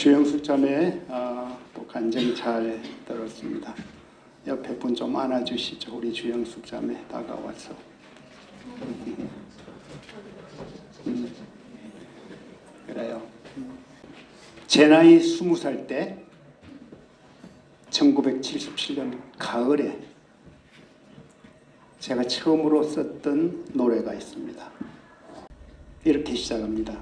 주영숙 자매 또 간증 잘 들었습니다. 옆에 분 좀 안아주시죠. 우리 주영숙 자매 다가와서. 그래요. 제 나이 20살 때 1977년 가을에 제가 처음으로 썼던 노래가 있습니다. 이렇게 시작합니다.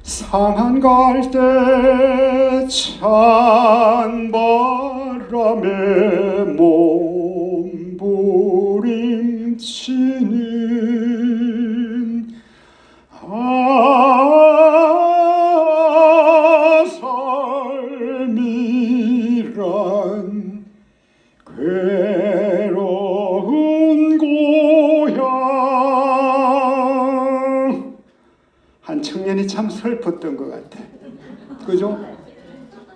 상한 갈대 찬바람에 몸부림치는 삶이란 괴로운 고향. 한 청년이 참 슬펐던 것 같아. 그죠?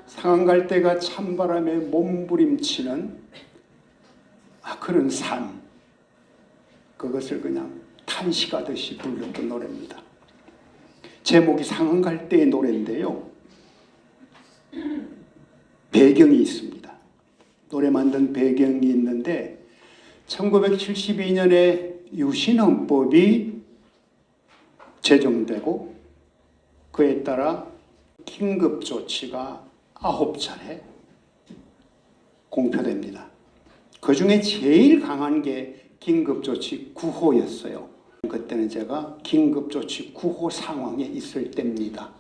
상한 갈대가 찬바람에 몸부림치는 그런 삶, 그것을 그냥 탄식하듯이 불렀던 노래입니다. 제목이 상한 갈대의 노래인데요, 배경이 있습니다. 노래 만든 배경이 있는데 1972년에 유신헌법이 제정되고 그에 따라 긴급조치가 9차례 공표됩니다. 그 중에 제일 강한 게 긴급조치 9호였어요. 그때는 제가 긴급조치 9호 상황에 있을 때입니다.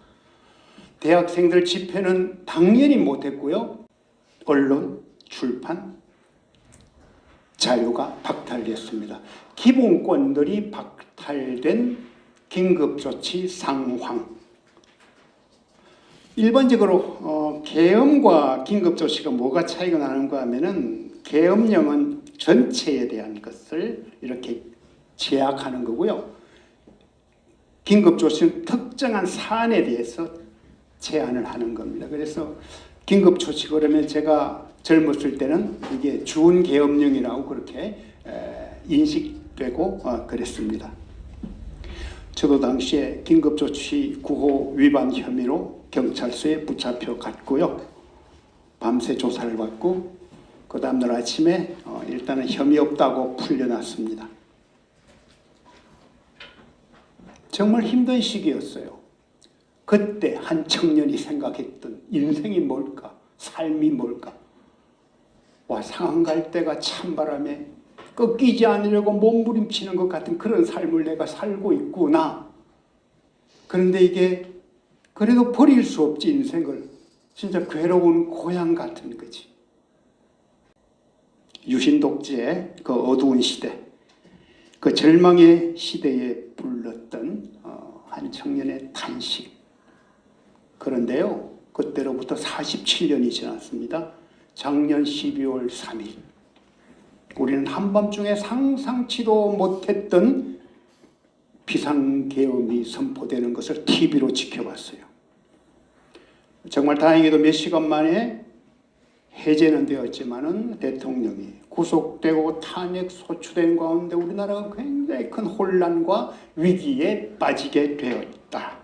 대학생들 집회는 당연히 못했고요. 언론, 출판, 자유가 박탈됐습니다. 기본권들이 박탈된 긴급조치 상황. 일반적으로 계엄과 긴급조치가 뭐가 차이가 나는가 하면은, 계엄령은 전체에 대한 것을 이렇게 제약하는 거고요. 긴급조치는 특정한 사안에 대해서 제한을 하는 겁니다. 그래서 긴급조치 그러면 제가 젊었을 때는 이게 준계엄령이라고 그렇게 인식되고 그랬습니다. 저도 당시에 긴급조치 9호 위반 혐의로 경찰서에 붙잡혀 갔고요. 밤새 조사를 받고 그 다음날 아침에 일단은 혐의 없다고 풀려났습니다. 정말 힘든 시기였어요. 그때 한 청년이 생각했던 인생이 뭘까? 삶이 뭘까? 상한 갈대가 찬바람에 꺾이지 않으려고 몸부림치는 것 같은 그런 삶을 내가 살고 있구나. 그런데 이게 그래도 버릴 수 없지, 인생을. 진짜 괴로운 고향 같은 거지. 유신독재의 그 어두운 시대, 그 절망의 시대에 불렀던 한 청년의 탄식. 그런데요, 그때로부터 47년이 지났습니다. 작년 12월 3일 우리는 한밤중에 상상치도 못했던 비상계엄이 선포되는 것을 TV로 지켜봤어요. 정말 다행히도 몇 시간 만에 해제는 되었지만은 대통령이 구속되고 탄핵 소추된 가운데 우리나라가 굉장히 큰 혼란과 위기에 빠지게 되었다.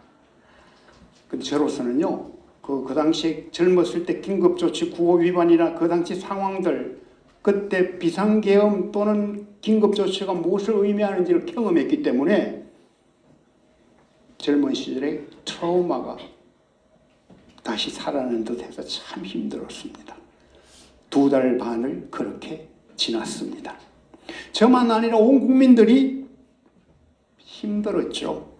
근데 저로서는요, 그 당시에 젊었을 때 긴급조치 9호 위반이나 그 당시 상황들, 그때 비상계엄 또는 긴급조치가 무엇을 의미하는지를 경험했기 때문에 젊은 시절의 트라우마가 다시 살아나는 듯해서 참 힘들었습니다. 2달 반을 그렇게 지났습니다. 저만 아니라 온 국민들이 힘들었죠.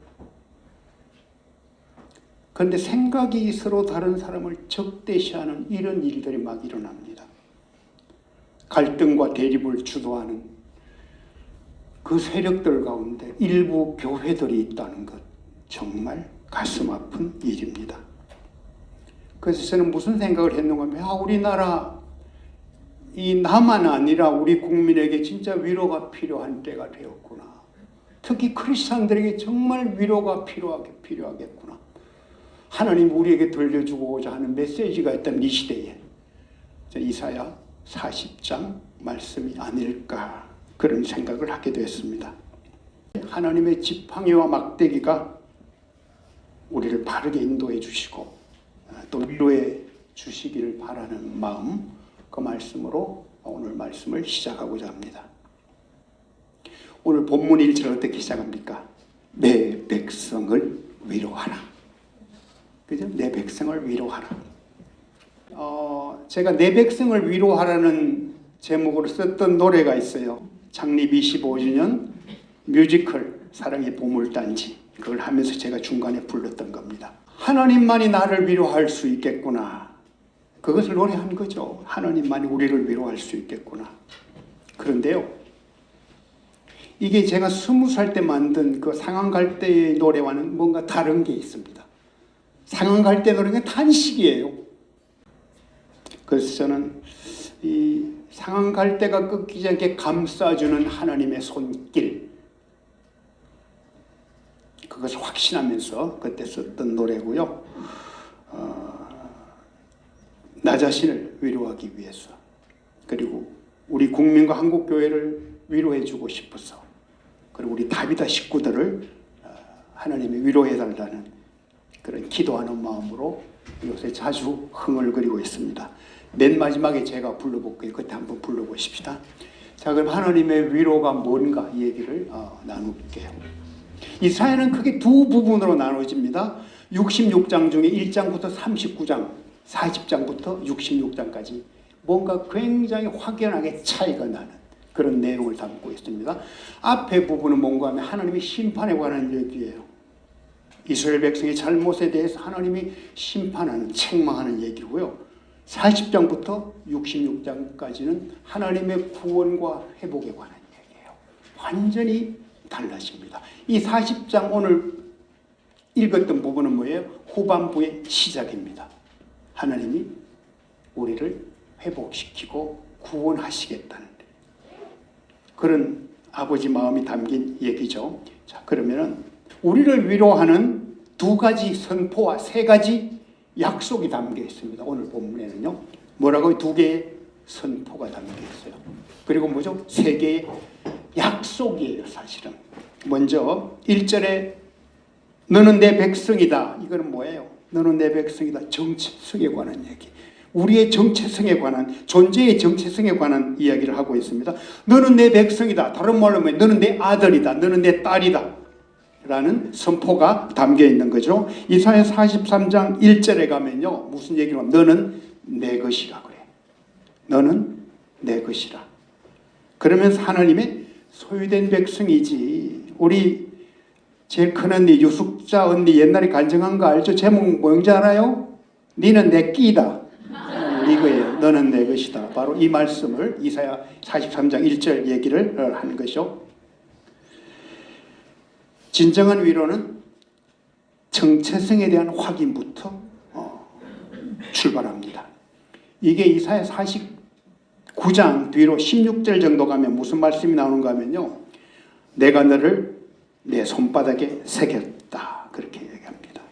그런데 생각이 서로 다른 사람을 적대시하는 이런 일들이 막 일어납니다. 갈등과 대립을 주도하는 그 세력들 가운데 일부 교회들이 있다는 것, 정말 가슴 아픈 일입니다. 그래서 저는 무슨 생각을 했는가 하면, 우리나라 이 나만 아니라 우리 국민에게 진짜 위로가 필요한 때가 되었구나. 특히 크리스찬들에게 정말 위로가 필요하겠구나. 하나님 우리에게 들려주고자 하는 메시지가 있다면 이 시대에 이사야 40장 말씀이 아닐까, 그런 생각을 하게 됐습니다. 하나님의 지팡이와 막대기가 우리를 바르게 인도해 주시고 또 위로해 주시기를 바라는 마음, 그 말씀으로 오늘 말씀을 시작하고자 합니다. 오늘 본문 1절 어떻게 시작합니까? 내 백성을 위로하라. 그죠? 내 백성을 위로하라. 제가 내 백성을 위로하라는 제목으로 썼던 노래가 있어요. 창립 25주년 뮤지컬 사랑의 보물단지, 그걸 하면서 제가 중간에 불렀던 겁니다. 하나님만이 나를 위로할 수 있겠구나. 그것을 노래한 거죠. 하나님만이 우리를 위로할 수 있겠구나. 그런데요, 이게 제가 20살 때 만든 그 상한갈대의 노래와는 뭔가 다른 게 있습니다. 상한갈대 노래가 탄식이에요. 그래서 저는 이 상한갈대가 꺾이지 않게 감싸주는 하나님의 손길, 그것을 확신하면서 그때 썼던 노래고요. 나 자신을 위로하기 위해서, 그리고 우리 국민과 한국교회를 위로해주고 싶어서, 그리고 우리 다비다 식구들을 하나님이 위로해달라는 그런 기도하는 마음으로 요새 자주 흥얼거리고 있습니다. 맨 마지막에 제가 불러볼게요. 그때 한번 불러보십시다. 자, 그럼 하나님의 위로가 뭔가 이 얘기를 나눌게요. 이사야는 크게 두 부분으로 나눠집니다. 66장 중에 1장부터 39장, 40장부터 66장까지 뭔가 굉장히 확연하게 차이가 나는 그런 내용을 담고 있습니다. 앞에 부분은 뭔가 하면 하나님의 심판에 관한 얘기예요. 이스라엘 백성의 잘못에 대해서 하나님이 심판하는, 책망하는 얘기고요. 40장부터 66장까지는 하나님의 구원과 회복에 관한 얘기예요. 완전히 달라집니다. 이 40장 오늘 읽었던 부분은 뭐예요? 후반부의 시작입니다. 하나님이 우리를 회복시키고 구원하시겠다는 그런 아버지 마음이 담긴 얘기죠. 자, 그러면은 우리를 위로하는 두 가지 선포와 세 가지 약속이 담겨 있습니다. 오늘 본문에는요. 뭐라고요? 두 개의 선포가 담겨 있어요. 그리고 뭐죠? 세 개의 약속이에요, 사실은. 먼저 1절에 너는 내 백성이다. 이거는 뭐예요? 너는 내 백성이다. 정체성에 관한 얘기. 우리의 정체성에 관한, 존재의 정체성에 관한 이야기를 하고 있습니다. 너는 내 백성이다. 다른 말로 하면 너는 내 아들이다. 너는 내 딸이다. 라는 선포가 담겨 있는 거죠. 이사야 43장 1절에 가면요. 무슨 얘기를 하면 너는 내 것이라 그래. 너는 내 것이라. 그러면서 하나님의 소유된 백성이지. 우리 제일 큰 언니 유숙자 언니 옛날에 간증한 거 알죠? 제목 뭔지 알아요? 니는 내 끼다. 이거예요. 너는 내 것이다. 바로 이 말씀을 이사야 43장 1절 얘기를 한 것이죠. 진정한 위로는 정체성에 대한 확인부터 출발합니다. 이게 이사야 49장 뒤로 16절 정도 가면 무슨 말씀이 나오는가 하면요. 내가 너를 내 손바닥에 새겼다. 그렇게 얘기합니다.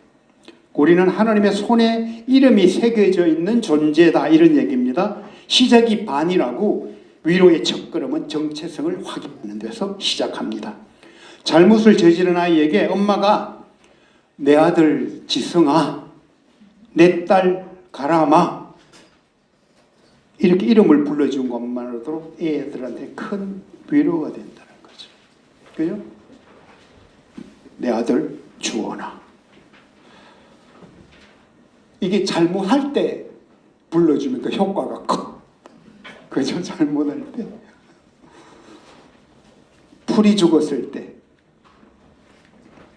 우리는 하나님의 손에 이름이 새겨져 있는 존재다. 이런 얘기입니다. 시작이 반이라고 위로의 첫걸음은 정체성을 확인하는 데서 시작합니다. 잘못을 저지른 아이에게 엄마가 내 아들 지성아, 내 딸 가람아 이렇게 이름을 불러준 것만으로도 애들한테 큰 위로가 된다는 거죠. 그죠? 내 아들 주원아. 이게 잘못할 때 불러주면 그 효과가 커. 그죠? 잘못할 때. 풀이 죽었을 때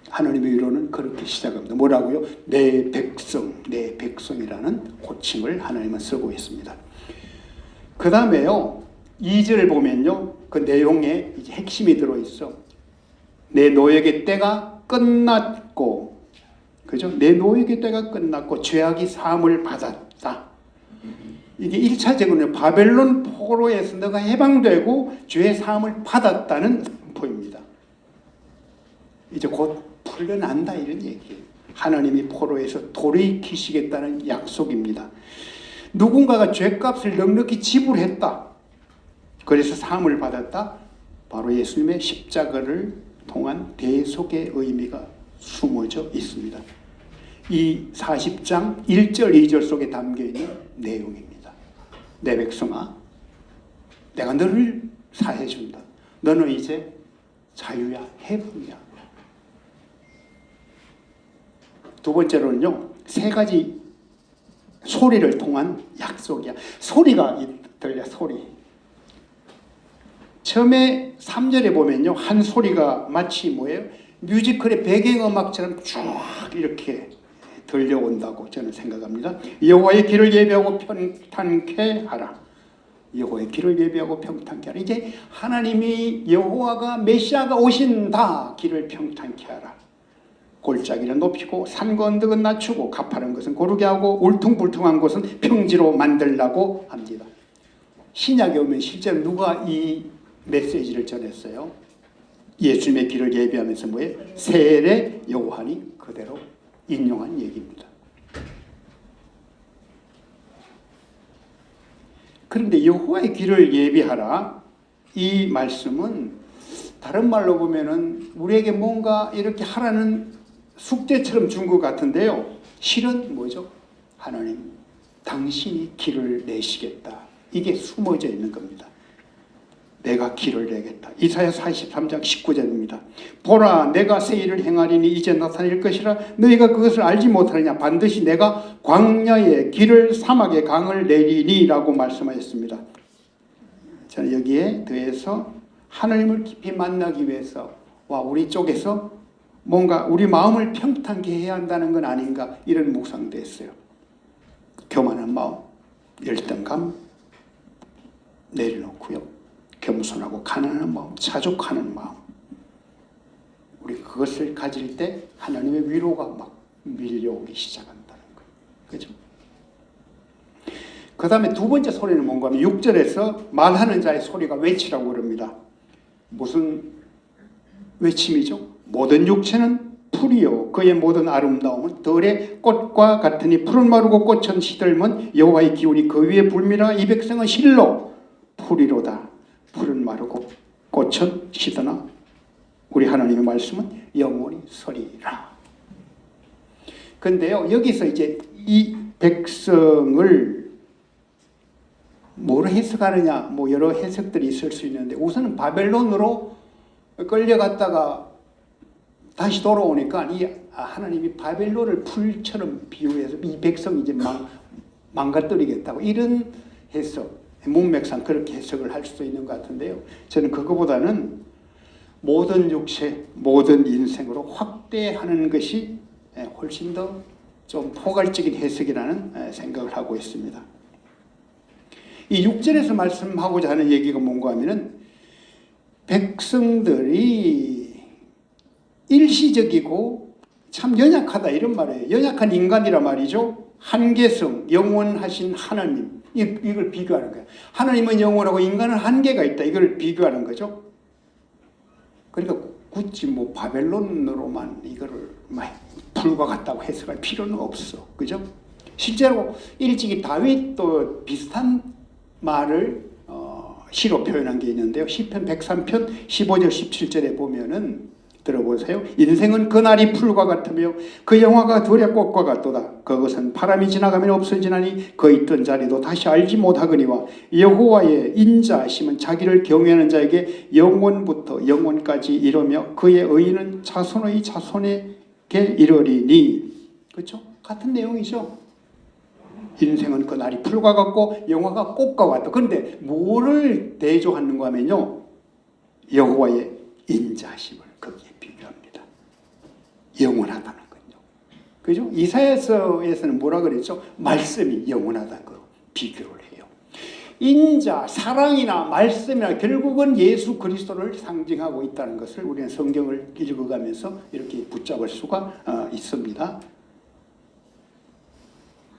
하나님의 위로는 그렇게 시작합니다. 뭐라고요? 내 백성, 내 백성이라는 호칭을 하나님은 쓰고 있습니다. 그 다음에요, 2절을 보면요, 그 내용에 이제 핵심이 들어있어. 내 노역의 때가 끝났고, 그죠? 내 노역의 때가 끝났고, 죄악이 사함을 받았다. 이게 1차적으로는 바벨론 포로에서 너가 해방되고 죄의 사함을 받았다는 선포입니다. 이제 곧 풀려난다 이런 얘기예요. 하나님이 포로에서 돌이키시겠다는 약속입니다. 누군가가 죄값을 넉넉히 지불했다. 그래서 사함을 받았다. 바로 예수님의 십자가를 통한 대속의 의미가 숨어져 있습니다. 이 40장 1절 2절 속에 담겨있는 내용입니다. 내 백성아, 내가 너를 사해준다. 너는 이제 자유야, 해방이야. 두 번째로는요, 세 가지 소리를 통한 약속이야. 소리가 들려, 소리. 처음에 3절에 보면요, 한 소리가 마치 뭐예요? 뮤지컬의 배경음악처럼 쭉 이렇게 들려온다고 저는 생각합니다. 여호와의 길을 예비하고 평탄케 하라. 여호와의 길을 예비하고 평탄케 하라. 이제 하나님이 여호와가 메시아가 오신다. 길을 평탄케 하라. 골짜기는 높이고 산과 언덕은 낮추고 가파른 것은 고르게 하고 울퉁불퉁한 곳은 평지로 만들라고 합니다. 신약에 오면 실제로 누가 이 메시지를 전했어요? 예수님의 길을 예비하면서 뭐예요? 세례 요한이 그대로 인용한 얘기입니다. 그런데 여호와의 길을 예비하라, 이 말씀은 다른 말로 보면은 우리에게 뭔가 이렇게 하라는 숙제처럼 준 것 같은데요, 실은 뭐죠? 하나님, 당신이 길을 내시겠다, 이게 숨어져 있는 겁니다. 내가 길을 내겠다. 이사야 43장 19절입니다. 보라, 내가 새 일을 행하리니 이제 나타낼 것이라. 너희가 그것을 알지 못하느냐. 반드시 내가 광야의 길을, 사막의 강을 내리니 라고 말씀하셨습니다. 저는 여기에 더해서 하나님을 깊이 만나기 위해서 우리 쪽에서 뭔가 우리 마음을 평탄케 해야 한다는 건 아닌가, 이런 묵상도 했어요. 교만한 마음, 열등감 내려놓고요, 겸손하고 가난한 마음, 자족하는 마음, 우리 그것을 가질 때 하나님의 위로가 막 밀려오기 시작한다는 거예요. 그죠? 그 다음에 두 번째 소리는 뭔가 하면 6절에서 말하는 자의 소리가 외치라고 그럽니다. 무슨 외침이죠? 모든 육체는 풀이요 그의 모든 아름다움은 들의 꽃과 같으니 풀은 마르고 꽃은 시들면 여호와의 기운이 그 위에 불미라. 이 백성은 실로 풀이로다. 풀은 마르고 꽃은 시드나 우리 하나님의 말씀은 영원히 서리라. 근데요, 여기서 이제 이 백성을 뭐로 해석하느냐, 뭐 여러 해석들이 있을 수 있는데, 우선은 바벨론으로 끌려갔다가 다시 돌아오니까 이 하나님이 바벨론을 풀처럼 비유해서 이 백성이 이제 망가뜨리겠다고, 이런 해석, 문맥상 그렇게 해석을 할 수도 있는 것 같은데요, 저는 그거보다는 모든 육체, 모든 인생으로 확대하는 것이 훨씬 더 좀 포괄적인 해석이라는 생각을 하고 있습니다. 이 6절에서 말씀하고자 하는 얘기가 뭔가 하면은, 백성들이 일시적이고 참 연약하다, 이런 말이에요. 연약한 인간이란 말이죠. 한계성, 영원하신 하나님, 이걸 비교하는 거예요. 하나님은 영원하고 인간은 한계가 있다, 이걸 비교하는 거죠. 그러니까 굳이 뭐 바벨론으로만 이거를 불과 같다고 해석할 필요는 없어. 그죠? 실제로 일찍이 다윗도 비슷한 말을 시로 표현한 게 있는데요. 시편 103편 15절 17절에 보면은 들어보세요. 인생은 그날이 풀과 같으며 그 영화가 들의 꽃과 같도다. 그것은 바람이 지나가면 없어지나니 그 있던 자리도 다시 알지 못하거니와 여호와의 인자하심은 자기를 경외하는 자에게 영원부터 영원까지 이르며 그의 의인은 자손의 자손에게 이르리니. 그렇죠? 같은 내용이죠. 인생은 그날이 풀과 같고 영화가 꽃과 같다. 그런데 뭐를 대조하는가 하면요, 여호와의 인자하심을 거기에 비교합니다. 영원하다는 건요. 그죠? 이사야서에서는 뭐라 그랬죠? 말씀이 영원하다는 거 비교를 해요. 인자, 사랑이나 말씀이나 결국은 예수 그리스도를 상징하고 있다는 것을 우리는 성경을 읽어가면서 이렇게 붙잡을 수가 있습니다.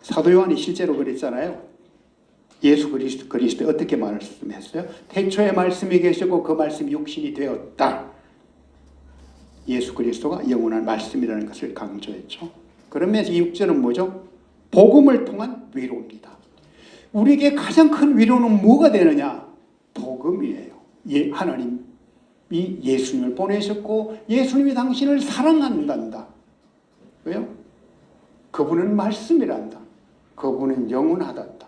사도 요한이 실제로 그랬잖아요. 예수 그리스도에 어떻게 말씀했어요? 태초에 말씀이 계시고 그 말씀이 육신이 되었다. 예수 그리스도가 영원한 말씀이라는 것을 강조했죠. 그러면서 이 6절은 뭐죠? 복음을 통한 위로입니다. 우리에게 가장 큰 위로는 뭐가 되느냐? 복음이에요. 하나님이 예수님을 보내셨고 예수님이 당신을 사랑한단다. 왜요? 그분은 말씀이란다. 그분은 영원하단다.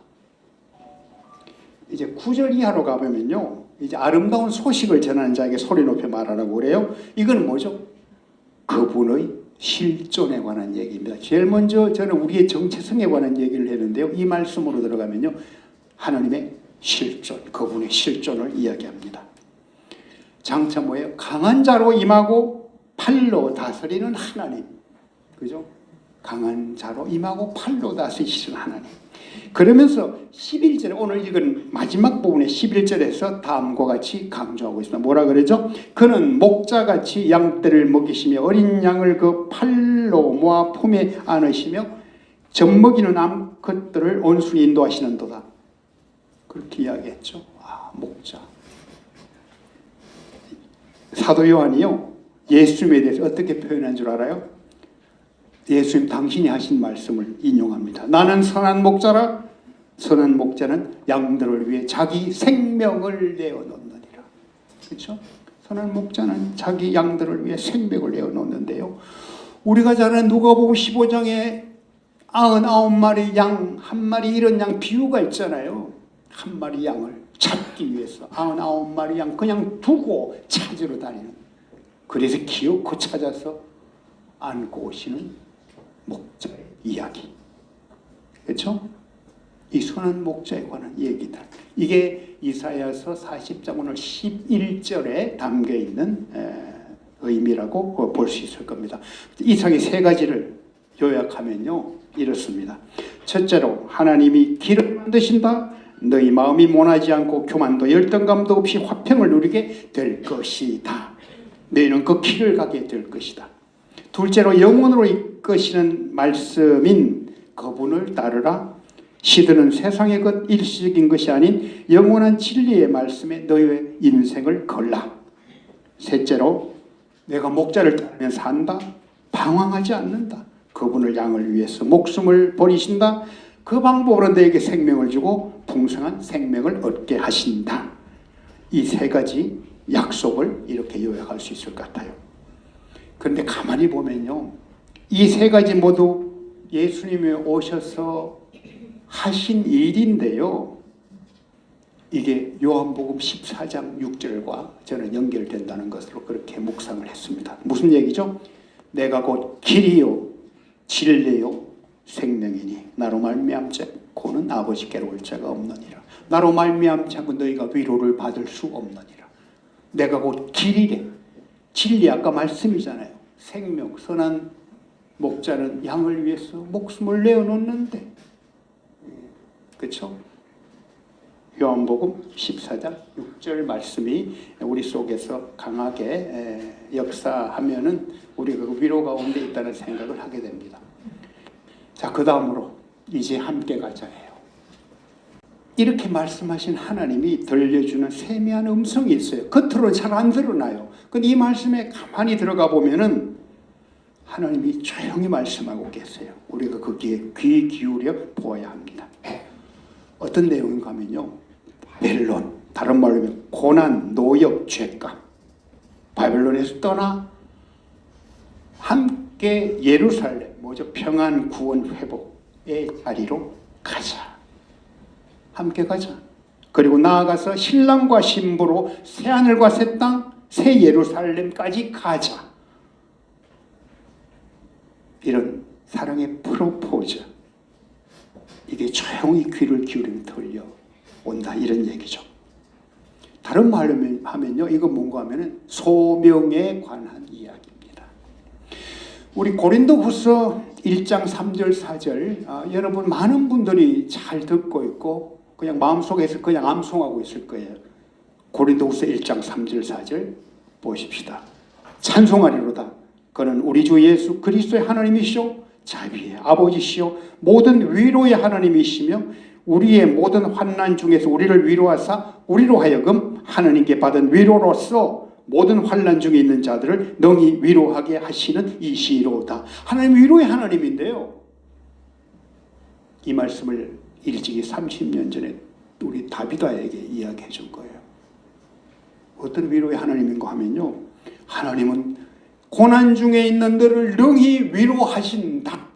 이제 9절 이하로 가보면요, 이제 아름다운 소식을 전하는 자에게 소리 높여 말하라고 그래요. 이건 뭐죠? 그분의 실존에 관한 얘기입니다. 제일 먼저 저는 우리의 정체성에 관한 얘기를 했는데요, 이 말씀으로 들어가면요, 하나님의 실존, 그분의 실존을 이야기합니다. 장차 뭐예요? 강한 자로 임하고 팔로 다스리는 하나님. 그죠? 강한 자로 임하고 팔로 다스리시는 하나님. 그러면서 11절에 오늘 읽은 마지막 부분의 11절에서 다음과 같이 강조하고 있습니다. 뭐라 그러죠? 그는 목자같이 양떼를 먹이시며 어린 양을 그 팔로 모아 품에 안으시며 젖먹이는 암컷들을 온순히 인도하시는도다. 그렇게 이야기했죠. 목자. 사도 요한이요, 예수님에 대해서 어떻게 표현한 줄 알아요? 예수님 당신이 하신 말씀을 인용합니다. 나는 선한 목자라. 선한 목자는 양들을 위해 자기 생명을 내어놓느니라. 그렇죠? 선한 목자는 자기 양들을 위해 생명을 내어놓는데요, 우리가 잘 아는 누가복음 15장에 99마리 양, 한 마리 이런 양 비유가 있잖아요. 한 마리 양을 찾기 위해서 99마리 양 그냥 두고 찾으러 다니는, 그래서 기어코 찾아서 안고 오시는 목자의 이야기. 그렇죠? 이 선한 목자에 관한 얘기들. 이게 이사야서 40장 오늘 11절에 담겨있는 의미라고 볼 수 있을 겁니다. 이상의 세 가지를 요약하면요, 이렇습니다. 첫째로, 하나님이 길을 만드신다. 너희 마음이 모나지 않고 교만도 열등감도 없이 화평을 누리게 될 것이다. 너희는 그 길을 가게 될 것이다. 둘째로, 영원으로 이끄시는 말씀인 그분을 따르라. 시드는 세상의 것 일시적인 것이 아닌 영원한 진리의 말씀에 너희의 인생을 걸라. 셋째로, 내가 목자를 따르면 산다. 방황하지 않는다. 그분을 양을 위해서 목숨을 버리신다. 그 방법으로 너에게 생명을 주고 풍성한 생명을 얻게 하신다. 이 세 가지 약속을 이렇게 요약할 수 있을 것 같아요. 그런데 가만히 보면요, 이 세 가지 모두 예수님이 오셔서 하신 일인데요, 이게 요한복음 14장 6절과 저는 연결된다는 것으로 그렇게 묵상을 했습니다. 무슨 얘기죠? 내가 곧 길이요 진리요 생명이니 나로 말미암지 않고는 아버지께로 올 자가 없느니라. 나로 말미암지 않고 너희가 위로를 받을 수 없느니라. 내가 곧 길이래. 진리 아까 말씀이잖아요. 생명. 선한 목자는 양을 위해서 목숨을 내어놓는데, 그렇죠? 요한복음 14장 6절 말씀이 우리 속에서 강하게 역사하면은 우리가 그 위로 가운데 있다는 생각을 하게 됩니다. 자, 그 다음으로 이제 함께 가자예요. 이렇게 말씀하신 하나님이 들려주는 세미한 음성이 있어요. 겉으로 잘 안 드러나요. 근데 이 말씀에 가만히 들어가 보면은 하나님이 조용히 말씀하고 계세요. 우리가 거기에 귀 기울여 보아야 합니다. 어떤 내용인가 하면요, 바벨론, 다른 말로 하면 고난, 노역, 죄값, 바벨론에서 떠나 함께 예루살렘, 뭐죠? 평안, 구원, 회복의 자리로 가자. 함께 가자. 그리고 나아가서 신랑과 신부로 새하늘과 새 땅, 새 예루살렘까지 가자. 이런 사랑의 프로포즈, 이게 조용히 귀를 기울이면 들려온다, 이런 얘기죠. 다른 말로 하면요, 이거 뭔가 하면은 소명에 관한 이야기입니다. 우리 고린도후서 1장 3절 4절 여러분 많은 분들이 잘 듣고 있고 그냥 마음속에서 그냥 암송하고 있을 거예요. 고린도후서 1장 3절 4절 보십시다. 찬송하리로다. 그는 우리 주 예수 그리스도의 하나님이시오, 자비의 아버지시오, 모든 위로의 하나님이시며 우리의 모든 환난 중에서 우리를 위로하사 우리로 하여금 하나님께 받은 위로로서 모든 환난 중에 있는 자들을 능히 위로하게 하시는 이시로다. 하나님 위로의 하나님인데요, 이 말씀을 일찍이 30년 전에 우리 다비다에게 이야기해 준 거예요. 어떤 위로의 하나님인가 하면요, 하나님은 고난 중에 있는 너를 능히 위로하신다.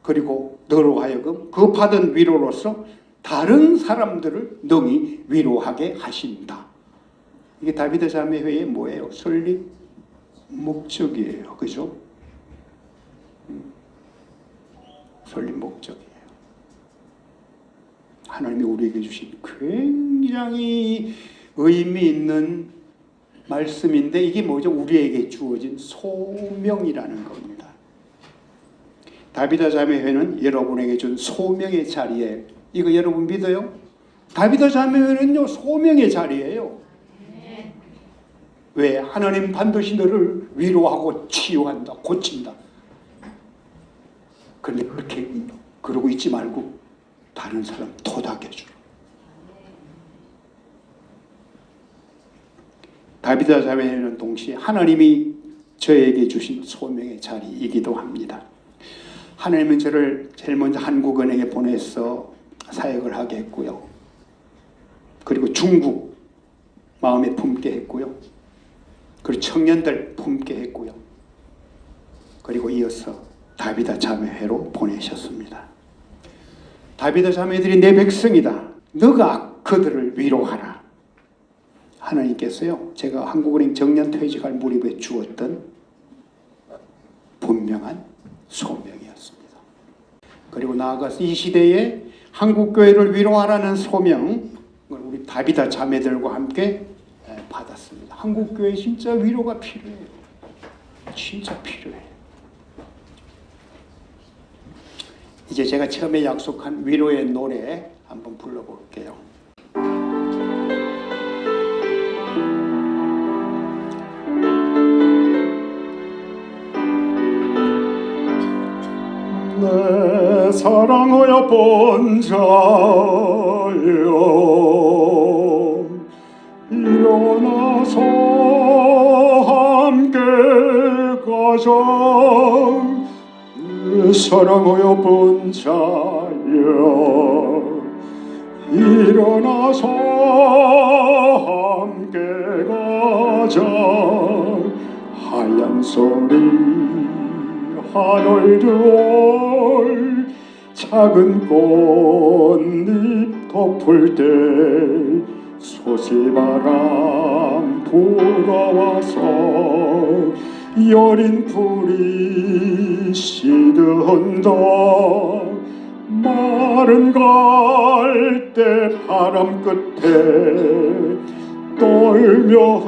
그리고 너로 하여금 그 받은 위로로서 다른 사람들을 능히 위로하게 하신다. 이게 다비드 자매회의 뭐예요? 설립 목적이에요. 그죠? 설립 목적이에요. 하나님이 우리에게 주신 굉장히 의미 있는 말씀인데 이게 뭐죠? 우리에게 주어진 소명이라는 겁니다. 다비드 자매회는 여러분에게 준 소명의 자리에 이거 여러분 믿어요? 다비드 자매회는요 소명의 자리예요. 왜? 하나님 반드시 너를 위로하고 치유한다, 고친다. 그런데 그렇게 그러고 있지 말고 다른 사람 토닥여주라. 다비드 자매회는 동시에 하나님이 저에게 주신 소명의 자리이기도 합니다. 하나님은 저를 제일 먼저 한국은행에 보내서 사역을 하게 했고요. 그리고 중국 마음에 품게 했고요. 그리고 청년들 품게 했고요. 그리고 이어서 다비드 자매회로 보내셨습니다. 다비드 자매들이 내 백성이다. 너가 그들을 위로하라. 하나님께서요, 제가 한국은행 정년 퇴직할 무렵에 주었던 분명한 소명이었습니다. 그리고 나아가서 이 시대에 한국교회를 위로하라는 소명을 우리 다비드 자매들과 함께 받았습니다. 한국교회 진짜 위로가 필요해요. 진짜 필요해요. 이제 제가 처음에 약속한 위로의 노래 한번 불러볼게요. 내 사랑하여 본 자여 일어나서 함께 가자. 내 사랑하여 본 자여 일어나서 함께 가자. 하얀 소리 하늘들 작은 꽃잎 덮을 때 소시바람 불어와서 여린 풀이 시든다. 마른 갈대 바람 끝에 떨며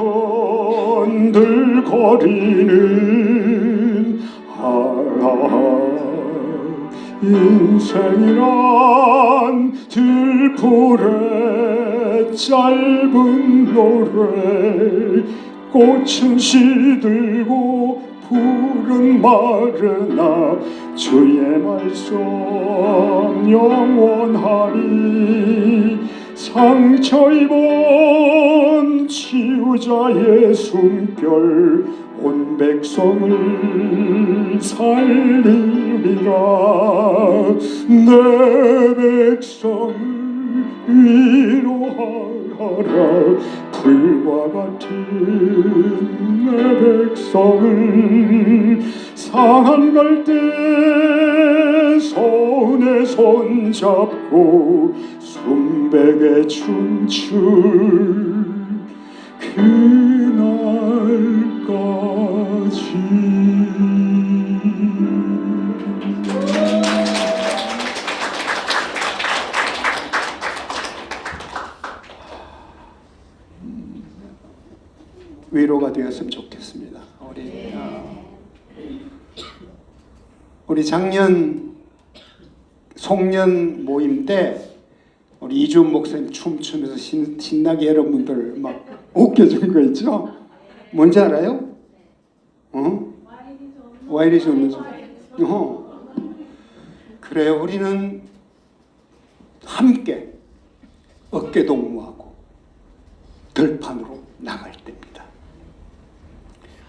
흔들거리는 인생이란 들풀에 짧은 노래. 꽃은 시들고 푸른 마르나 주의 말씀 영원하리. 상처 입은 치유자의 숨결 온 백성을 살리리라. 내 백성을 위로하라. 불과 같은 내 백성을 상한 갈대 손에 손 잡고 순백에 춤출 그날까지. 위로가 되었으면 좋겠습니다. 우리 작년 송년 모임 때 우리 이주은 목사님 춤추면서 신나게 여러분들 막 웃겨준 거 있죠? 뭔지 알아요? 와이리스 오면서. 그래요. 우리는 함께 어깨 동무하고 들판으로 나갈 때입니다.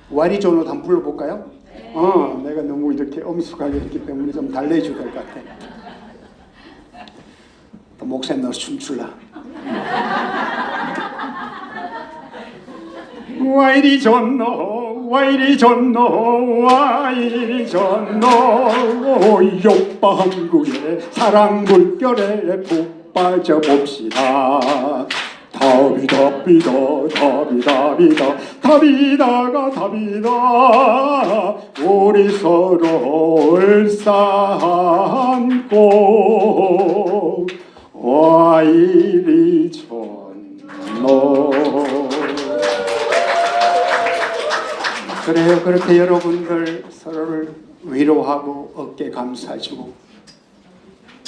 와이리존으로 한번 불러볼까요? 내가 너무 이렇게 엄숙하게 했기 때문에 좀 달래줘야 될 것 같아. 또 목사님 너 춤출라. 와 이리 좋노 와 이리 좋노 와 이리 좋노 오빠 한국의 사랑 물결에 푹 빠져봅시다. 답이다 답이다가 답이다 우리 서로를 쌓고 와 이리 좋노. 그래요. 그렇게 여러분들 서로를 위로하고 어깨 감싸주고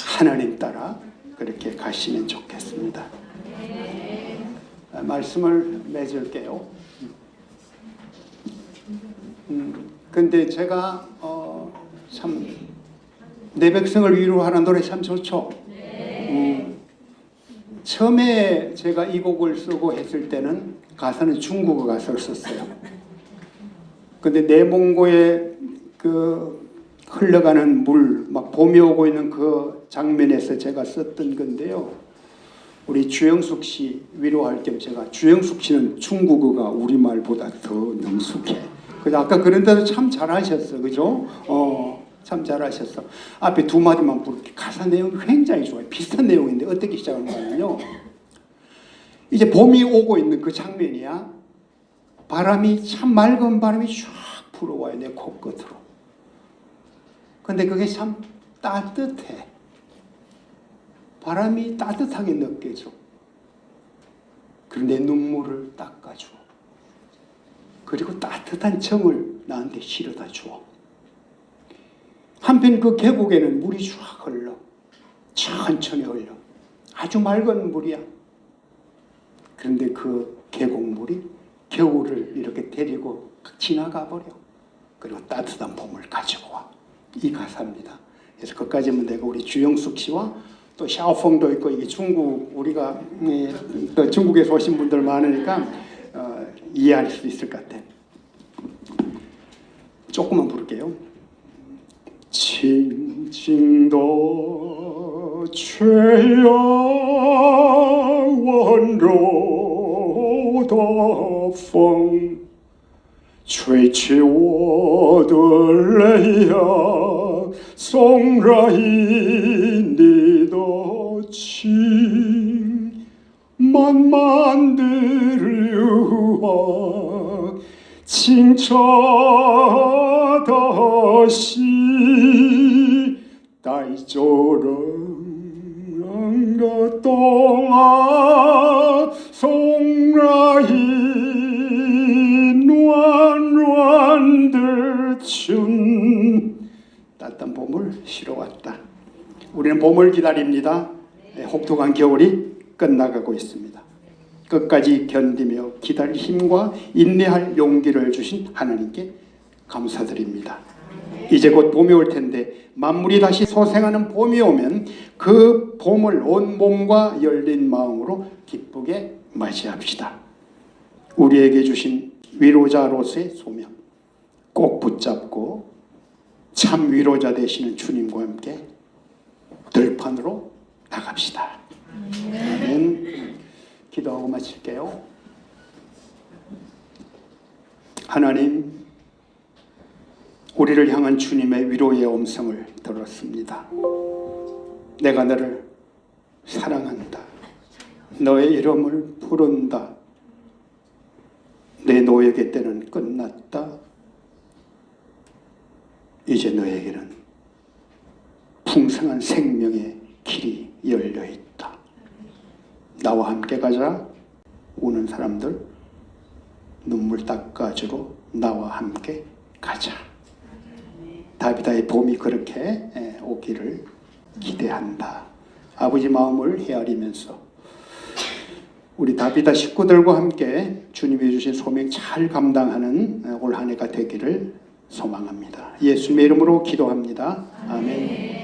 하나님 따라 그렇게 가시면 좋겠습니다. 말씀을 맺을게요. 근데 제가 참 내 백성을 위로하는 노래 참 좋죠. 처음에 제가 이 곡을 쓰고 했을 때는 가사는 중국어 가사를 썼어요. 근데 내몽고에 그 흘러가는 물, 막 봄이 오고 있는 그 장면에서 제가 썼던 건데요. 우리 주영숙 씨 위로할 겸 제가, 주영숙 씨는 중국어가 우리말보다 더 능숙해. 그래서 아까 그런 데도 참 잘하셨어, 그죠? 참 잘하셨어. 앞에 두 마디만 부를게. 가사 내용이 굉장히 좋아요. 비슷한 내용인데 어떻게 시작하냐면요. 이제 봄이 오고 있는 그 장면이야. 바람이 참 맑은 바람이 쫙 불어와요, 내 코끝으로. 근데 그게 참 따뜻해. 바람이 따뜻하게 느껴져. 그런데 눈물을 닦아줘. 그리고 따뜻한 정을 나한테 실어다 줘. 한편 그 계곡에는 물이 쫙 흘러. 천천히 흘러. 아주 맑은 물이야. 그런데 그 계곡물이 겨울을 이렇게 데리고 지나가 버려. 그리고 따뜻한 봄을 가지고 와. 이 가사입니다. 그래서 거기까지만 내가 우리 주영숙 씨와 또 샤오펑도 있고, 이게 중국, 우리가 또 중국에서 오신 분들 많으니까 이해할 수 있을 것 같아. 조금만 부를게요. 칭칭도 최야 원로的风吹起我的泪呀，送来你的情，慢慢地流啊，清澈的溪，带着人的冬啊，送来暖暖的春. 따뜻한 봄을 쉬러 왔다. 우리는 봄을 기다립니다. 혹독한 겨울이 끝나가고 있습니다. 끝까지 견디며 기다릴 힘과 인내할 용기를 주신 하나님께 감사드립니다. 이제 곧 봄이 올 텐데 만물이 다시 소생하는 봄이 오면 그 봄을 온 몸과 열린 마음으로 기쁘게 맞이합시다. 우리에게 주신 위로자로서의 소명 꼭 붙잡고 참 위로자 되시는 주님과 함께 들판으로 나갑시다. 아멘. 기도하고 마칠게요. 하나님, 우리를 향한 주님의 위로의 음성을 들었습니다. 내가 너를 사랑한다. 너의 이름을 부른다. 내 노예의 때는 끝났다. 이제 너에게는 풍성한 생명의 길이 열려있다. 나와 함께 가자. 우는 사람들 눈물 닦아주러 나와 함께 가자. 다비다의 봄이 그렇게 오기를 기대한다. 아버지 마음을 헤아리면서 우리 다비다 식구들과 함께 주님이 주신 소명 잘 감당하는 올 한 해가 되기를 소망합니다. 예수님의 이름으로 기도합니다. 아멘.